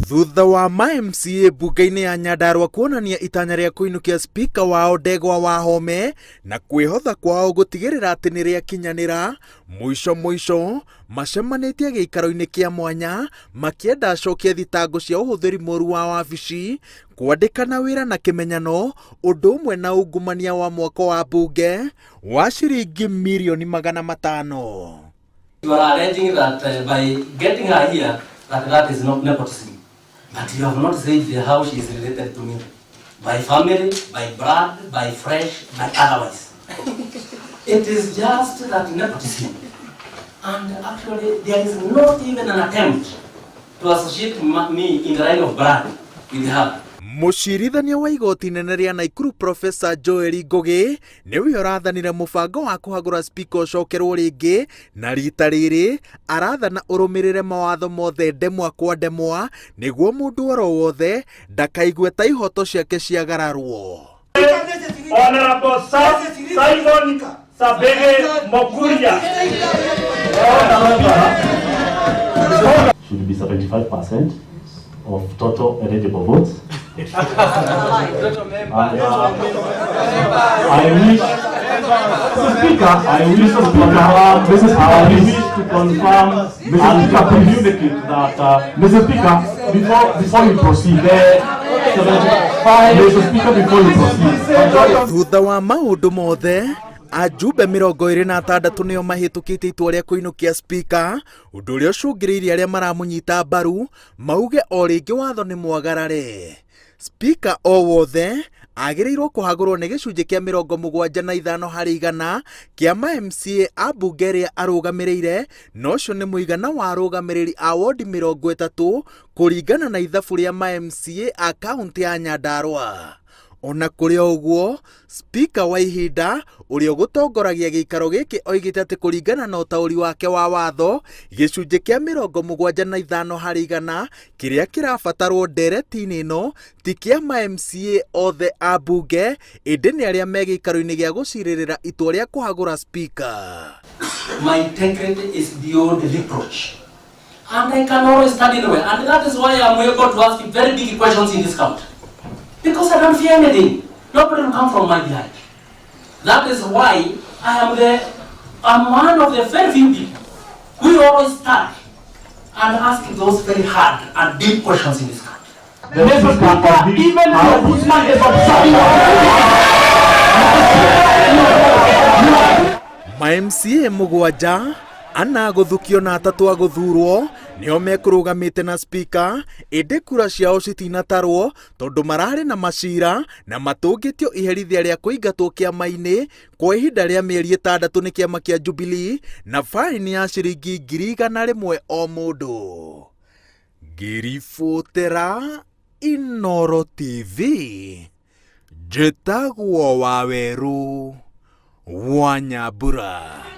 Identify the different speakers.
Speaker 1: Thutha wa ma-MCA mbunge-inĩ ya Nyandarua kuonania itanya rĩa kũinũkia spika wao Ndegwa WAHOME na kwĩhotha kwao gũtigĩrĩra atĩ nĩ rĩakinyanĩra, mũico macemanĩtie gĩikaro-inĩ kĩa mwanya makĩenda acokie thitango cia ũhũthĩri mũru wa wabici, kwandĩkana wĩra na kĩmenyano, ũndũ ũmwe na ungumania wa mwaka wa mbunge wa ciringi mirioni 500.
Speaker 2: You are alleging that by getting her here, that is not nepotism. But you have not said how she is related to me. By family, by blood, by flesh, by otherwise. It is just that nepotism. And actually, there is not even an attempt to associate me in the line of blood with her.
Speaker 1: Mũcirithania wa igoti inene rĩa Naikuru Professor Joel Ngugi nĩwe ũrathanire mũbango wa kũhagũra spika ũcokerwo rĩngĩ, na rita rĩrĩ arathana ũrũmĩrĩre mawatho mothe ndemwa kwa ndemwa nĩguo mũndũ oro wothe ndakaigue ta ihoto ciake ciagararwo.
Speaker 3: Honorable Simon Sabege Mokuria
Speaker 4: should be 75% of total eligible votes. And, I wish to confirm and communicate that, Mr. Speaker, before you proceed,
Speaker 1: Thutha wa maũndũ mothe, ajumbe 26 nĩo mahĩtũkĩte itua rĩa kũinũkia spika, ũndũ ũrĩa ũcũngĩrĩirie arĩa maramũnyita mbaru mauge o rĩngĩ watho nĩ mwagarare. Spika o wothe agĩrĩirwo kũhagũrwo nĩ gĩcunjĩ kĩa 75 harĩ 100 kĩa ma-MCA a mbunge ĩrĩa arũgamĩrĩire, na ũcio nĩ mũigana wa arũgamĩrĩri a wodi 30 kũringana na ithabu rĩa ma-MCA a kaũntĩ ya Nyandarua. Ona kũrĩ ũguo, spika wa ihinda ũrĩa gũtongoragia gĩikaro gĩkĩ oigĩte atĩ kũringana na ũtaũri wake wa watho, gĩcunjĩ kĩa 75 harĩ 100 kĩrĩa kĩrabatarwo ndereti-inĩ ĩno ti kĩa ma-MCA othe a mbunge, ĩndĩ nĩ arĩa me gĩikaro-inĩ gĩa gũcirĩrĩra itua rĩa kũhagũra spika.
Speaker 2: My integrity is beyond reproach. And I can always stand in the way. And that is why I am able to ask very big questions in this country. Because I don't fear anything. Nobody will come from my behind. That is why I'm one of the very few people who always stand and ask those very hard and deep questions in this country.
Speaker 3: even the ombudsman is
Speaker 1: ma-MCA 7 ana gũthukio na 3 agũthurwo nĩo mekũrũgamĩte na spika, ĩndĩ kura ciao citinatarwo tondũ mararĩ na macira na matũngĩtio iherithia rĩa kũingatwo kĩama-inĩ kwa ihinda rĩa mĩeri 6 nĩ kĩama kĩa Jubilee na faini ya ciringi 100,000 o mũndũ. Ngĩribotera Inooro TV, njĩtagwo Waweru wa Nyambura.